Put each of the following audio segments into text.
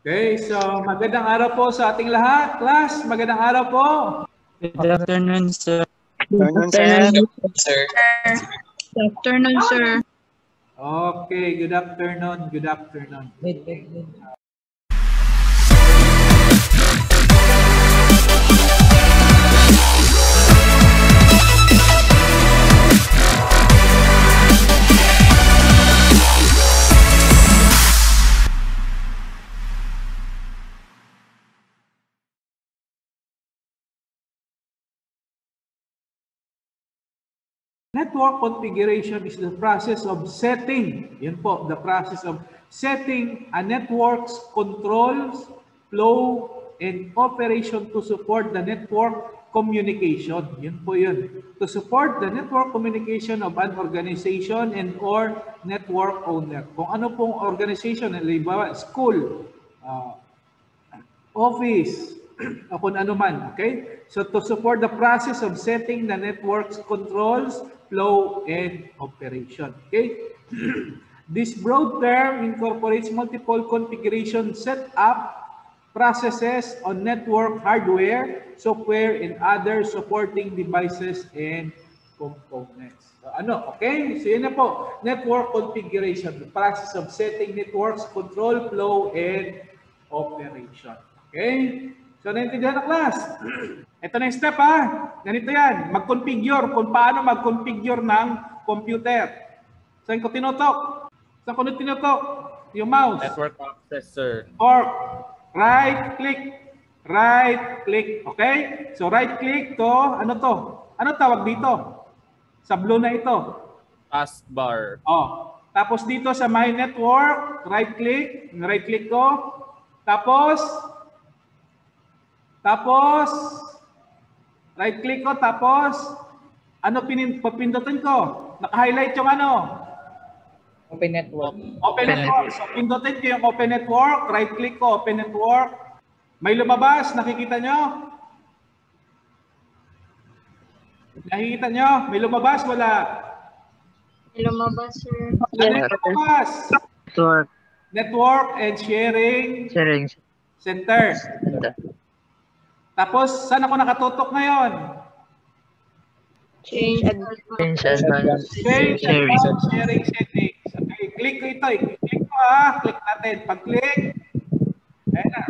Okay, so magandang araw po sa ating lahat. Class, magandang araw po. Good afternoon, sir. Good afternoon, Sir. Good afternoon, sir. Okay, good afternoon. Good afternoon. Wait. Network configuration is the process of setting, yun po, the process of setting a network's controls, flow, and operation to support the network communication. Yun po yun. To support the network communication of an organization and or network owner. Kung ano pong organization, halimbawa, school, office, o kung ano man, okay? So to support the process of setting the network's controls, flow, and operation, okay? This broad term incorporates multiple configuration setup processes on network hardware, software, and other supporting devices and components. So, okay? So yun na po, network configuration, the process of setting networks, control, flow, and operation. Okay? So, naintindihan na, class? Ito na yung step, ha? Ganito yan. Mag-configure. Kung paano mag-configure ng computer. Saan ko tinutok? Saan ko tinutok? Yung mouse. Network access, sir. Or right-click. Right-click. Okay? So, right-click to. Ano to? Ano tawag dito? Sa blue na ito. Taskbar. Oh. Tapos dito sa My Network, right-click. Right-click ko. Tapos, right-click ko, tapos, ano papindutin ko? Naka-highlight yung ano? Open network. Open network. So, pindutin ko yung open network, right-click ko, open network. May lumabas, nakikita nyo? Nakikita nyo? May lumabas, wala? May lumabas, sir. Ano yung lumabas? Network. Network and sharing center. Tapos, saan ako nakatutok ngayon? Change Advanced sharing settings. Okay, click ko ito. I-click ko, ha. Click natin. Pag-click, ayan na.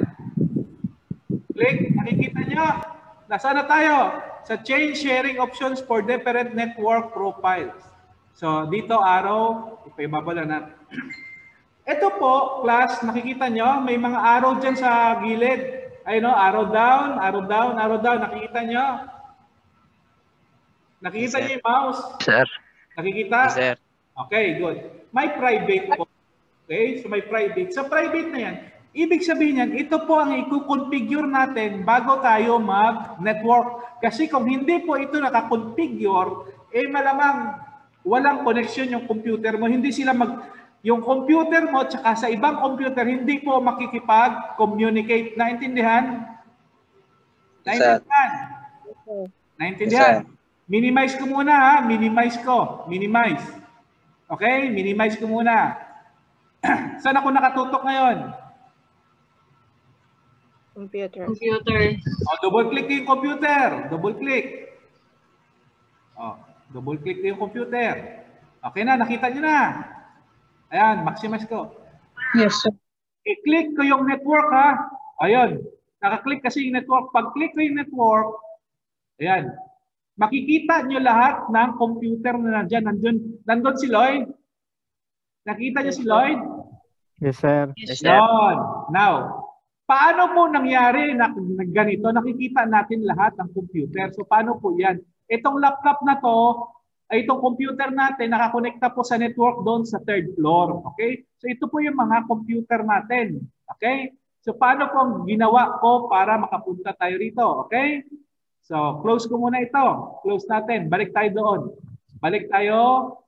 Click, nakikita nyo. Nasaan na tayo? Sa change sharing options for different network profiles. So, dito arrow, ipaibabala natin. Ito po, class, nakikita nyo, may mga arrow dyan sa gilid. Ayun, no? Arrow down, arrow down, arrow down. Nakikita nyo? Nakikita nyo yung mouse? Sir. Nakikita? Sir. Okay, good. May private po. Okay, so may private. Sa private na yan, ibig sabihin yan, ito po ang i-configure natin bago tayo mag-network. Kasi kung hindi po ito nakakonfigure, malamang walang connection yung computer mo. Hindi sila yung computer mo tsaka sa ibang computer, hindi po makikipag-communicate. Naintindihan? Naintindihan? Naintindihan? Minimize ko muna, ha? Minimize ko. Minimize. Okay? Minimize ko muna. Saan ako nakatutok ngayon? computer. Double-click ko yung computer. Double-click. Double-click ko yung computer. Okay na, nakita nyo na. Ayan, maximize ko. Yes, sir. I-click ko yung network, ha? Ayun. Naka-click kasi yung network. Pag-click ko yung network, ayan. Makikita nyo lahat ng computer na nandyan. Nandun si Lloyd. Nakita nyo si Lloyd? Yes, sir. Yes, sir. Yun. Now, paano po nangyari na ganito? Nakikita natin lahat ng computer. So, paano po yan? Itong laptop na to, itong computer natin, nakakonekta po sa network doon sa 3rd floor. Okay? So, ito po yung mga computer natin. Okay? So, paano po ang ginawa ko para makapunta tayo rito? Okay? So, close ko muna ito. Close natin. Balik tayo doon. Balik tayo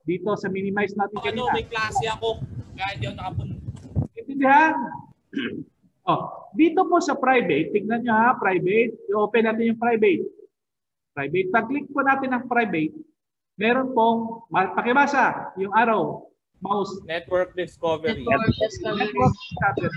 dito sa minimize natin kanina. May klase ako. Kaya hindi ako nakapunta. Intindihan? Dito po sa private, tignan nyo, ha, private. I-open natin yung private. Private. Pag-click po natin ng private, meron pong, pakibasa, yung arrow. Mouse. Network discovery. Network discovery. Network discovery.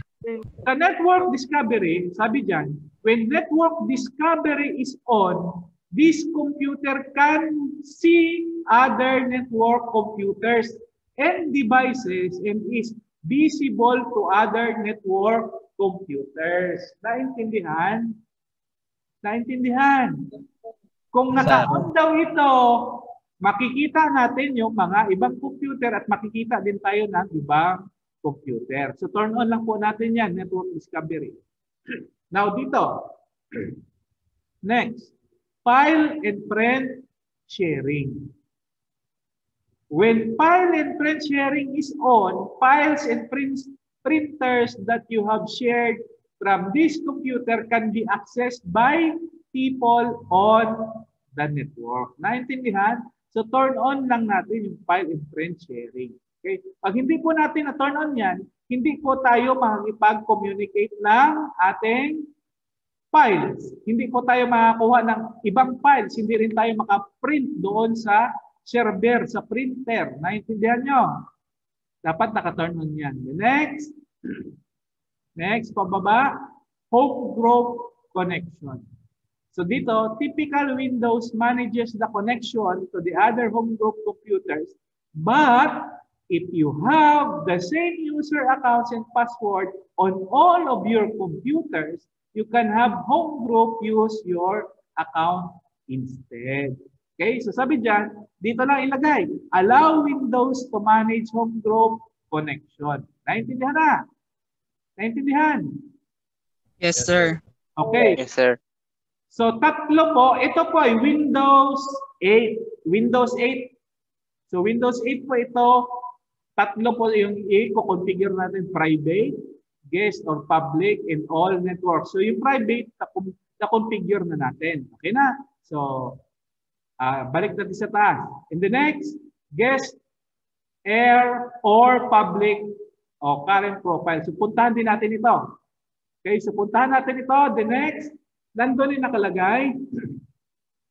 Sa network discovery, sabi dyan, when network discovery is on, this computer can see other network computers and devices and is visible to other network computers. Naintindihan? Naintindihan? Kung naka-on daw ito, makikita natin yung mga ibang computer at makikita din tayo ng ibang computer. So turn on lang po natin yan, network discovery. Now dito, next, file and print sharing. When file and print sharing is on, files and printers that you have shared from this computer can be accessed by people on the network. Naintindihan? So turn on lang natin yung file and print sharing. Okay? Pag hindi po natin na-turn on yan, hindi po tayo makikipag-communicate ng ating files. Hindi po tayo makakuha ng ibang files. Hindi rin tayo makaprint doon sa server, sa printer. Naintindihan nyo? Dapat naka-turn on yan. Next. Next, pababa. Home group connection. So dito, typical Windows manages the connection to the other home group computers, but if you have the same user accounts and password on all of your computers, you can have home group use your account instead. Okay, so sabi dyan, dito lang ilagay, allow Windows to manage home group connection. Naintindihan na? Naintindihan? Yes, sir. Okay. Yes, sir. So tatlo po, ito po ay Windows 8. Windows 8. So Windows 8 po ito, tatlo po yung i-configure natin, private, guest, or public, and all networks. So yung private, na-configure na natin. Okay na? So, balik natin sa taas. In the next, guest, air, or public, o current profile. So puntahan din natin ito. Okay, so puntahan natin ito. The next, nandun yung nakalagay.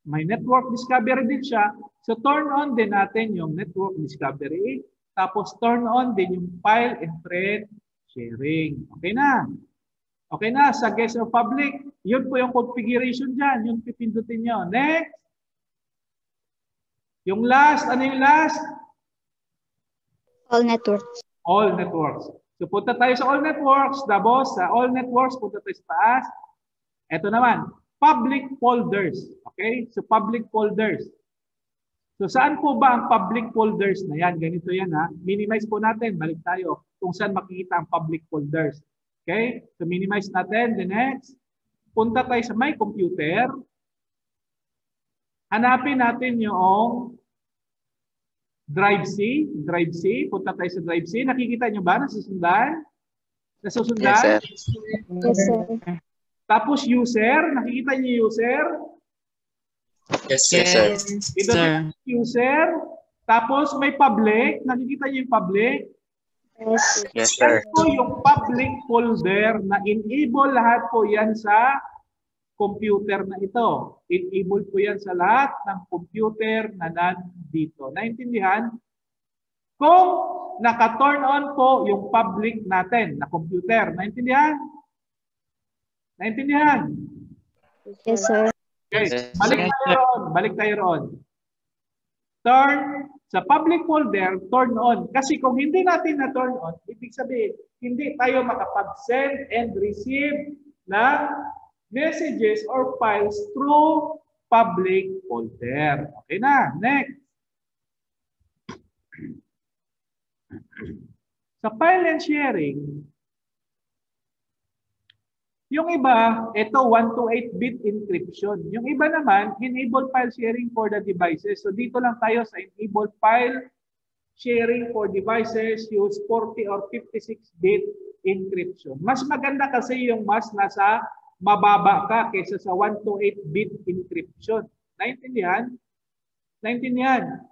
May network discovery din siya. So turn on din natin yung network discovery. Tapos turn on din yung file and print sharing. Okay na. Okay na. Sa guest or public, yun po yung configuration dyan. Yung pipindutin nyo. Next. Yung last, ano yung last? All networks. All networks. So punta tayo sa all networks. Tapos sa all networks, punta tayo sa taas. Ito naman, public folders. Okay? So public folders. So saan po ba ang public folders na yan? Ganito yan ha. Minimize po natin. Balik tayo kung saan makikita ang public folders. Okay? So minimize natin. The next. Punta tayo sa my computer. Hanapin natin yung Drive C. Drive C. Punta tayo sa Drive C. Nakikita nyo ba? Nasusundan? Nasusundan? Yes, sir. Yes, sir. Tapos user. Nakikita nyo user? Yes, sir. Ito yung user. Tapos may public. Nakikita niyo yung public? Yes. Yes, sir. Yan po yung public folder na enable lahat po yan sa computer na ito. Enable po yan sa lahat ng computer na nandito. Naintindihan? Kung naka-turn on po yung public natin na computer. Naintindihan? Naintindihan? Yes, sir. Okay, Yes. balik tayo roon. Balik tayo roon. Turn sa public folder, turn on. Kasi kung hindi natin na turn on, ibig sabihin, hindi tayo makapag-send and receive ng messages or files through public folder. Okay na. Next. Sa file and sharing, yung iba, ito 1 to 8-bit encryption. Yung iba naman, enable file sharing for the devices. So dito lang tayo sa enable file sharing for devices, use 40 or 56-bit encryption. Mas maganda kasi yung mas nasa mababa ka kaysa sa 1 to 8-bit encryption. Naintindihan? Naintindihan?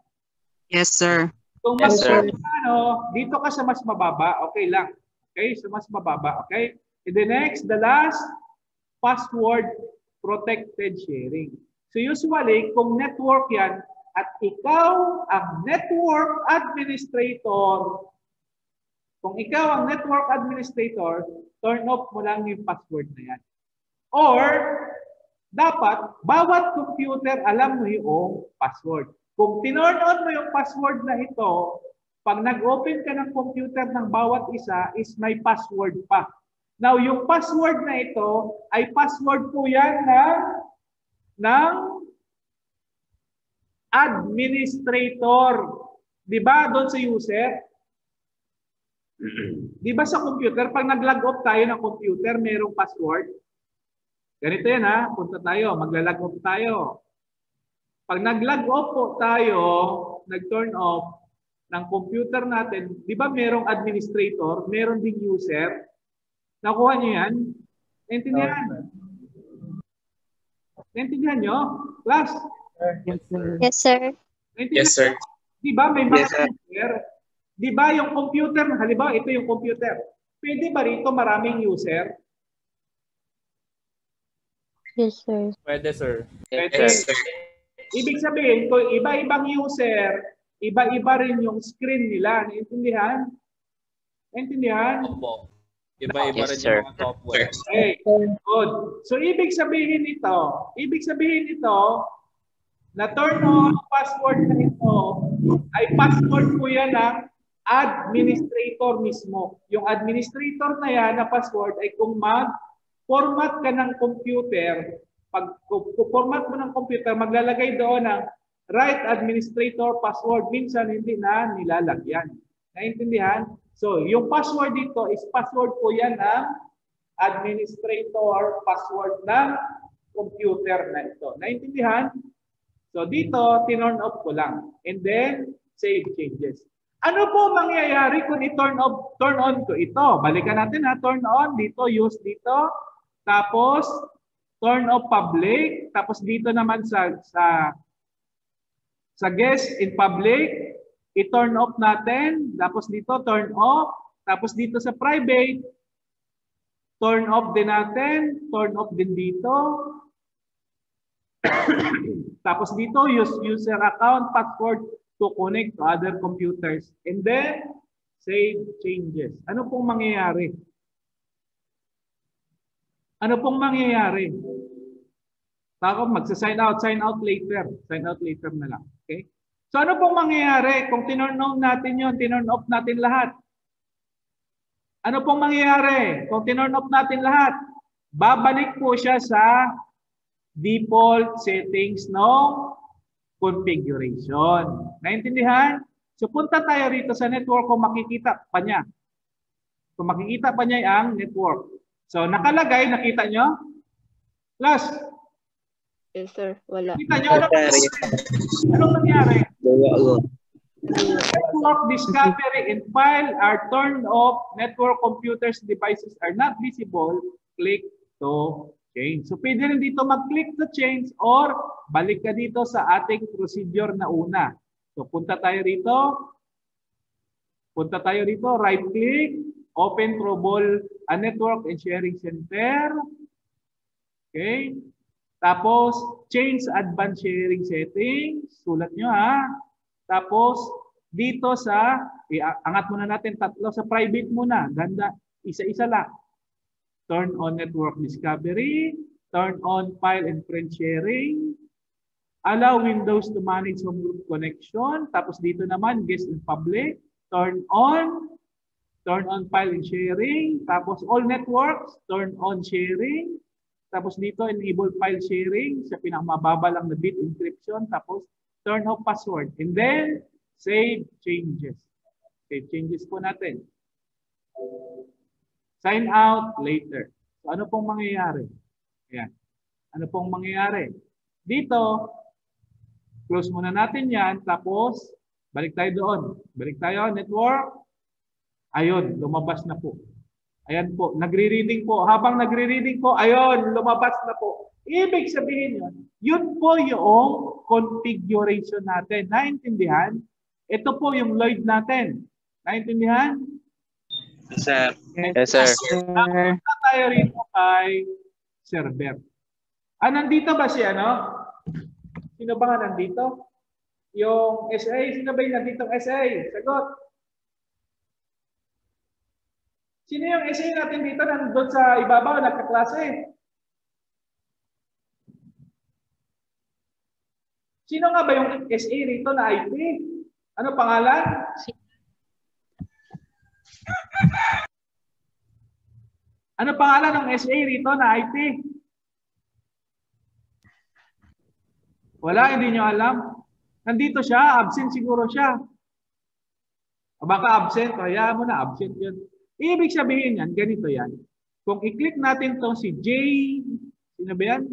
Yes, sir. Kung Yes, mas sir. dito ka sa mas mababa, okay lang. Okay, sa mas mababa, okay? And the next, the last, password protected sharing. So usually, kung network yan, at ikaw ang network administrator, Kung ikaw ang network administrator, turn off mo lang yung password na yan. Or, dapat, bawat computer alam mo yung password. Kung tinurn on mo yung password na ito, pag nag-open ka ng computer ng bawat isa, is may password pa. Now, yung password na ito, ay password po yan ng administrator. Di ba doon sa user? Di ba sa computer, pag nag-log off tayo ng computer, mayroong password? Ganito yan ha, punta tayo, magla-log off tayo. Pag nag-log off po tayo, nag-turn off ng computer natin, di ba mayroong administrator, mayroong ding user? Nakuha niyo yan? Naintindihan? Naintindihan nyo? Class? Yes, sir. Yes, sir. Naintindihan? Yes, sir. Di ba may mga Yes, sir. user? Di ba yung computer, halimbawa ito yung computer. Pwede ba rito maraming user? Yes, sir. Pwede, sir. Yes, sir. Ibig sabihin, kung iba-ibang user, iba-iba rin yung screen nila. Naintindihan? Naintindihan? Opo. Iba-iba Yes, rin sir. yung mga software. Okay, good. So, ibig sabihin ito, na turn on password na ito, ay password po yan ng administrator mismo. Yung administrator na yan na password ay kung mag-format ka ng computer, pag format mo ng computer, maglalagay doon ng right administrator password. Minsan hindi na nilalagyan. Naintindihan? So, yung password dito is password po yan ng administrator password ng computer na ito. Naintindihan? So, dito, tinurn off ko lang. And then, save changes. Ano po mangyayari kung i-turn on ko ito? Balikan natin ha. Turn on dito, use dito. Tapos, turn off public. Tapos dito naman sa guest in public, i-turn off natin. Tapos dito, turn off. Tapos dito sa private, turn off din natin. Turn off din dito. Tapos dito, use user account password to connect to other computers. And then, save changes. Ano pong mangyayari? Ano pong mangyayari? Tako, magsa-sign out later. Sign out later na lang. Okay? So ano pong mangyayari kung tinurn on natin yun, tinurn off natin lahat? Ano pong mangyayari kung tinurn off natin lahat? Babalik po siya sa default settings ng configuration. Naintindihan? So punta tayo rito sa network kung makikita pa niya. Kung makikita pa niya ang network. So nakalagay, nakita nyo? Plus, Yes, sir. Wala. kita nyo anong nangyari? Network discovery and file are turned off. Network computers devices are not visible. Click to change. So pwede rin dito mag-click to change or balik ka dito sa ating procedure na una. So punta tayo rito. Right click. Open Trouble a Network and Sharing Center. Okay. Tapos, change advanced sharing settings. Sulat nyo ha. Tapos, dito sa, angat muna natin tatlo sa private muna. Ganda, isa-isa lang. Turn on network discovery. Turn on file and friend sharing. Allow Windows to manage home group connection. Tapos dito naman, guest in public. Turn on file and sharing. Tapos all networks, turn on sharing. Tapos dito, enable file sharing sa pinakamababa lang na bit encryption. Tapos, turn off password. And then, save changes. Save changes po natin. Sign out later. So, ano pong mangyayari? Ayan. Ano pong mangyayari? Dito, close muna natin yan. Tapos, balik tayo doon. Balik tayo, network. Ayun, lumabas na po. Ayan po, nagre-reading po. Habang nagre-reading po, ayun, lumabas na po. Ibig sabihin yun po yung configuration natin. Naintindihan? Ito po yung Lloyd natin. Naintindihan? Yes, sir. Yes, sir. Punta tayo rito kay server. Nandito ba siya, no? Sino ba nga nandito? Yung SA, sino ba yung nandito SA? Sagot. Sino yung SA natin dito nandun sa ibabaw, nagkaklase? Sino nga ba yung SA rito na IT? Ano pangalan? Ano pangalan ng SA rito na IT? Wala, hindi nyo alam. Nandito siya, absent siguro siya. O baka absent, kaya mo na, absent yun. Ibig sabihin yan, ganito yan. Kung i-click natin to si J, sino ba yan?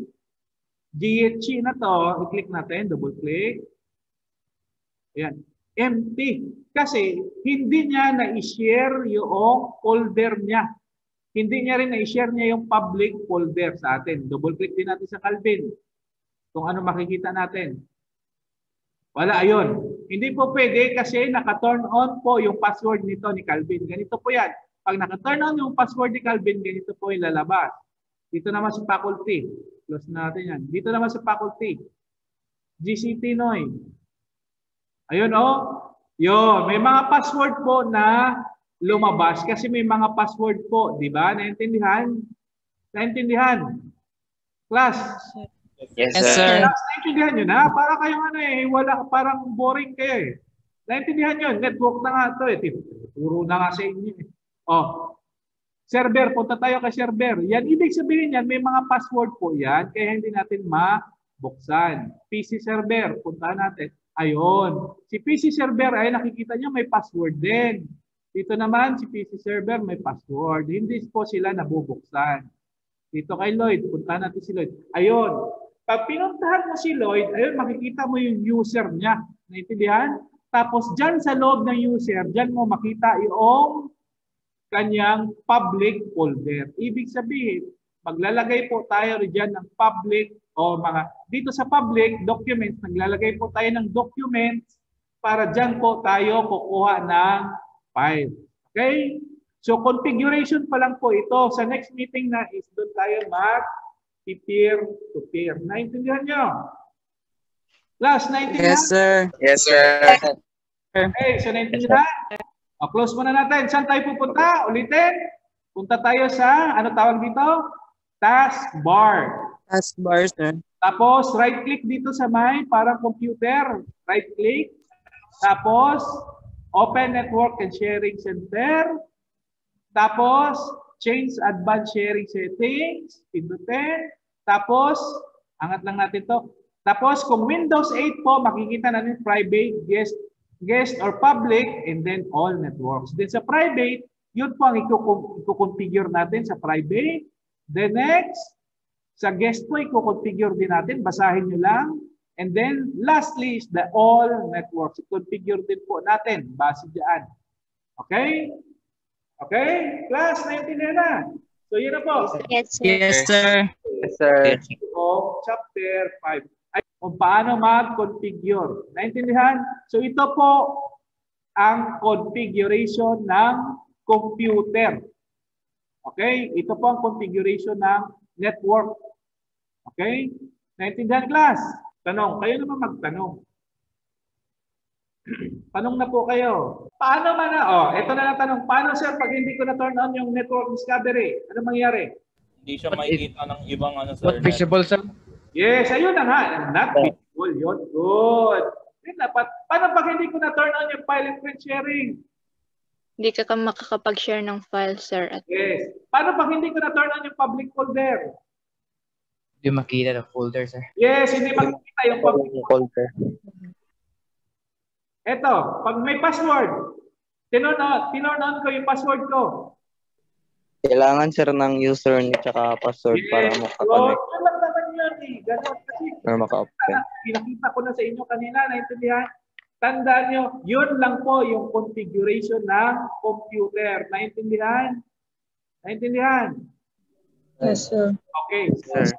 GHC na to, i-click natin, double click. Ayan, empty. Kasi hindi niya na-share yung folder niya. Hindi niya rin na-share niya yung public folder sa atin. Double click din natin sa Calvin. Kung ano makikita natin. Wala, ayun. Hindi po pwede kasi naka-turn on po yung password nito ni Calvin. Ganito po yan. Pag naka-turn on yung password ni Calvin, ganito po yung lalabas. Dito naman sa faculty. Close natin yan. Dito naman sa faculty. GCT Noy. Ayun o. Yun. May mga password po na lumabas kasi may mga password po. Diba? Naintindihan? Naintindihan? Class? Yes, Yes, sir. sir. Naintindihan nyo na? Para kayong ano eh, wala, parang boring kayo eh. Naintindihan nyo, network na nga ito eh. Turo na nga sa inyo eh. Oh, server, punta tayo kay server. Yan, ibig sabihin yan, may mga password po yan, kaya hindi natin mabuksan. PC server, punta natin. Ayun, si PC server ay nakikita nyo may password din. Dito naman, si PC server may password. Hindi po sila nabubuksan. Dito kay Lloyd, punta natin si Lloyd. Ayun. Pag pinuntahan mo si Lloyd, ayun, makikita mo yung user niya. Naintindihan? Tapos dyan sa loob ng user, dyan mo makita yung kanyang public folder. Ibig sabihin, maglalagay po tayo dyan ng public o mga, dito sa public documents, naglalagay po tayo ng documents para dyan po tayo kukuha ng file. Okay? So configuration pa lang po ito. Sa next meeting na is doon tayo peer-to-peer. Naintindihan nyo? Class, naintindihan? Yes, sir. Yes, sir. Okay, so naintindihan? O, close muna natin. Saan tayo pupunta? Ulitin. Punta tayo sa, ano tawag dito? Taskbar. Taskbar, sir. Tapos, right-click dito sa may parang computer. Right-click. Tapos, Open Network and Sharing Center. Tapos, Change Advanced Sharing Settings. Pindutin. Tapos, angat lang natin to. Tapos, kung Windows 8 po, makikita natin private, guest or public, and then all networks. Then sa private, yun po ang i-configure natin sa private. Then next, sa guest po, i-configure din natin. Basahin nyo lang. And then, lastly is the all networks. I-configure din po natin. Base dyan. Okay? Okay? Class, naintindihan na. So, yun na po. Yes, sir. Yes, sir. Yes, sir. Of chapter 5. Ay, kung paano mag-configure. Naintindihan? So, ito po ang configuration ng computer. Okay? Ito po ang configuration ng network. Okay? Naintindihan, class? Tanong. Kayo naman magtanong. Tanong na po kayo. Paano man na? Oh, ito na lang tanong. Paano, sir, pag hindi ko na turn on yung network discovery? Ano mangyari? Hindi siya makikita ng ibang ano, sir. Not visible, sir. Yes, ayun na nga. Not visible. Yun. Good. Yun dapat. Paano pag hindi ko na turn on yung file and print sharing? Hindi ka makakapag-share ng file, sir. At Yes. Paano pag hindi ko na turn on yung public folder? Hindi makita ng folder, sir. Yes, hindi makikita yung public Folder. Eto, pag may password, tinurn on ko yung password ko. Kailangan, sir, ng username at password para makakonect Yun lang naman yun eh. Ganun kasi. or maka-open. Pinakita ko na sa inyo kanina, naintindihan? Tandaan nyo, yun lang po yung configuration ng computer. Naintindihan? Naintindihan? Yes, sir. Okay. Sir.